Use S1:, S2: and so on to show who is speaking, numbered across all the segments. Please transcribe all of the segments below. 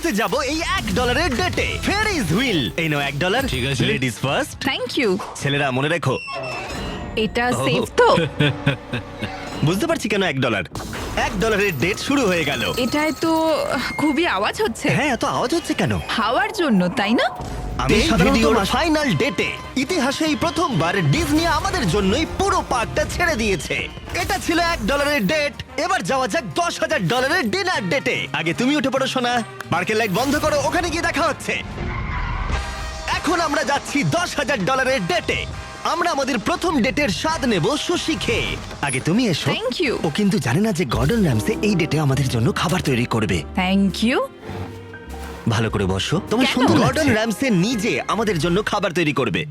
S1: করতে যাব এই $1 ডেটে ফেরিজ হুইল। এই নাও $1।
S2: ঠিক আছে।
S1: Ladies first.
S3: Thank you.
S1: ছেলেরা মনে রেখো।
S3: এটা সেফ তো?
S1: বুঝতে পারছি কেন $1 ডেট শুরু হয়ে গেল।
S3: এটায় তো খুবই আওয়াজ হচ্ছে।
S1: হ্যাঁ, এত আওয়াজ হচ্ছে কেন?
S3: হাওয়ার জন্য, তাই না?
S1: আমি
S4: এই
S1: সাধারণত
S4: ভিডিওর
S1: ফাইনাল ডেটে ইতিহাসে এই প্রথমবার ডিজনি আমাদের জন্যই পুরো পার্কটা ছেড়ে দিয়েছে। এটা ছিল $1 ডেট। এবার যাওয়া যাক $10,000 ডিনার ডেটে। আগে তুমি উঠে পড়ো সোনা। পার্কের লাইট বন্ধ করো, ওখানে গিয়ে দেখা হচ্ছে। এখন আমরা যাচ্ছি $10,000 ডেটে। আমরা আমাদের প্রথম ডেটের স্বাদ নেব সুশি খেয়ে। আগে তুমি এসো।
S3: Thank you.
S1: ও কিন্তু জানে না যে গর্ডন র্যামসে এই ডেটে আমাদের জন্য খাবার তৈরি করবে।
S3: Thank you.
S1: ভালো করে বসো। তোমার
S3: কেন?
S1: সুন্দর গর্ডন র্যামসে নিজে আমাদের জন্য খাবার তৈরি করবে।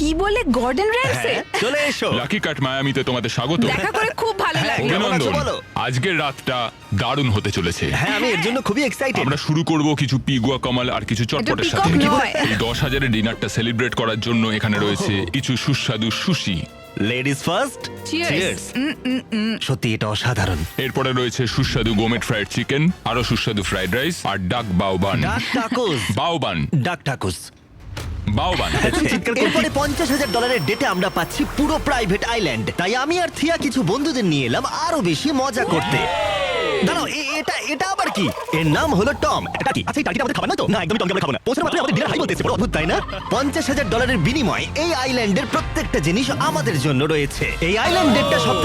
S3: কি বলে গর্ডন র্যামসে?
S1: হ্যাঁ, চলে এসো।
S5: লাকি কাট মায়ামিতে তোমাদের স্বাগত।
S3: দেখা করে খুব ভালো
S1: হ্যাঁ,
S3: লাগলো।
S1: কেমন আছো
S5: অভিনন্দন।
S1: বলো?
S5: আজকের রাতটা দারুণ হতে চলেছে।
S1: হ্যাঁ, আমি এর জন্য খুবই এক্সাইটেড।
S5: আমরা শুরু করব কিছু পিগুয়া কামাল আর কিছু চটপটের
S3: পিকক
S5: সাথে।
S3: নয়।
S5: এই 10,000-এর ডিনারটা সেলিব্রেট করার জন্য এখানে রয়েছে কিছু সুস্বাদু সুশি।
S1: Ladies first.
S3: Cheers.
S1: সত্যি এটা অসাধারণ।
S5: এরপরে রয়েছে সুস্বাদু গোমেট ফ্রাইড চিকেন, আরো সুস্বাদু ফ্রাইড রাইস আর ডাক বাউবান।
S1: ডাক টাকুস।
S5: বাউবান
S1: ডাক টাকুস।
S5: বাউবান।
S1: এরপরে $50,000 ডেটে আমরা পাচ্ছি পুরো প্রাইভেট আইল্যান্ড। তাই আমি আর থিয়া কিছু বন্ধুদের নিয়ে এলাম আরো বেশি মজা করতে। দাঁড়াও, এটা আবার কি? এর নাম হলো টম। এটা কি? আচ্ছা, এই টার্কিটা আমাদের খাবার না তো? না, একদমই টমকে আমরা খাবো না। পৌঁছানোর মাত্রই আমাদের ডিনার হাই বলতেছে। বড় অদ্ভুত, তাই না? $50,000 বিনিময়ে এই আইল্যান্ডের প্রত্যেকটা জিনিস আমাদের জন্য রয়েছে। এই আইল্যান্ড ডেটটা সব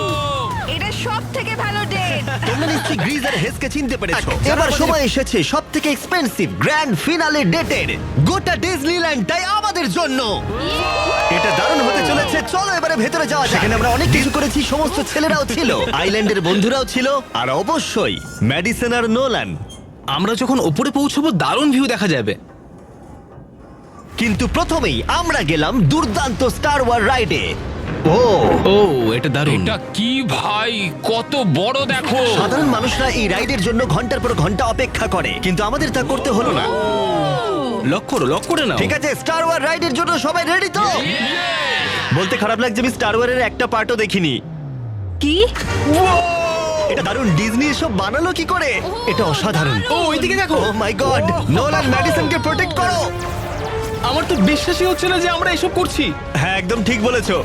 S3: এটা সব থেকে ভালো ডেট।
S1: তোমরা নিশ্চয়ই গ্রিজ আর হেসকে চিনতে পেরেছো। এবার সময় এসেছে সব থেকে এক্সপেন্সিভ গ্র্যান্ড ফিনালে ডেটের। গোটা ডিজনিল্যান্ডটাই আমাদের জন্য। এটা দারুণ হতে চলেছে। চলো এবারে ভেতরে যাওয়া যাক। সেখানে আমরা অনেক কিছু করেছি। সমস্ত ছেলেরাও ছিল, আইল্যান্ডের বন্ধুরাও ছিল, আর অবশ্যই ম্যাডিসন আর নোলান।
S4: আমরা যখন ওপরে পৌঁছবো দারুণ ভিউ দেখা যাবে।
S1: কিন্তু প্রথমেই আমরা গেলাম দুর্দান্ত স্টার ওয়ার রাইডে। ও
S4: ও এটা দারুণ।
S2: এটা কি ভাই, কত বড় দেখো।
S1: সাধারণ মানুষরা এই রাইডের জন্য ঘন্টার পর ঘন্টা অপেক্ষা করে, কিন্তু আমাদের তা করতে হলো না।
S4: লক করে নাও।
S1: ঠিক আছে, স্টার ওয়ার রাইডের জন্য সবাই রেডি তো? বলতে খারাপ লাগছে, আমি স্টার ওয়ারের একটা পার্টও দেখিনি।
S3: কি?
S1: এটা দারুণ। ডিজনি এসব বানালো কি করে? এটা অসাধারণ।
S4: ও ওইদিকে দেখো।
S1: ও মাই গড, নোলান ম্যাডিসনকে প্রোটেক্ট করো।
S4: আমার তো বিশ্বাসই হচ্ছে না যে আমরা এসব করছি।
S1: হ্যাঁ, একদম ঠিক বলেছো।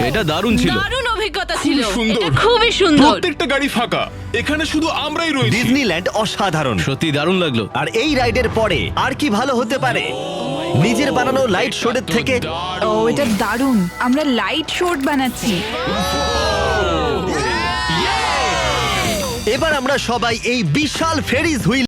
S4: এটা দারুণ ছিল।
S6: দারুণ অভিজ্ঞতা ছিল।
S5: সুন্দর।
S6: এটা খুবই সুন্দর।
S5: প্রত্যেকটা গাড়ি ফাঁকা, এখানে শুধু আমরাই রয়েছি।
S1: ডিজনিল্যান্ড অসাধারণ।
S4: সত্যি দারুণ লাগলো।
S1: আর এই রাইডের পরে আর কি ভালো হতে পারে নিজের বানানো লাইট শোডের থেকে?
S3: ও এটা দারুণ। আমরা লাইট শোট বানাচ্ছি।
S1: এবার আমরা সবাই এই বিশাল ফেরিজ হুইল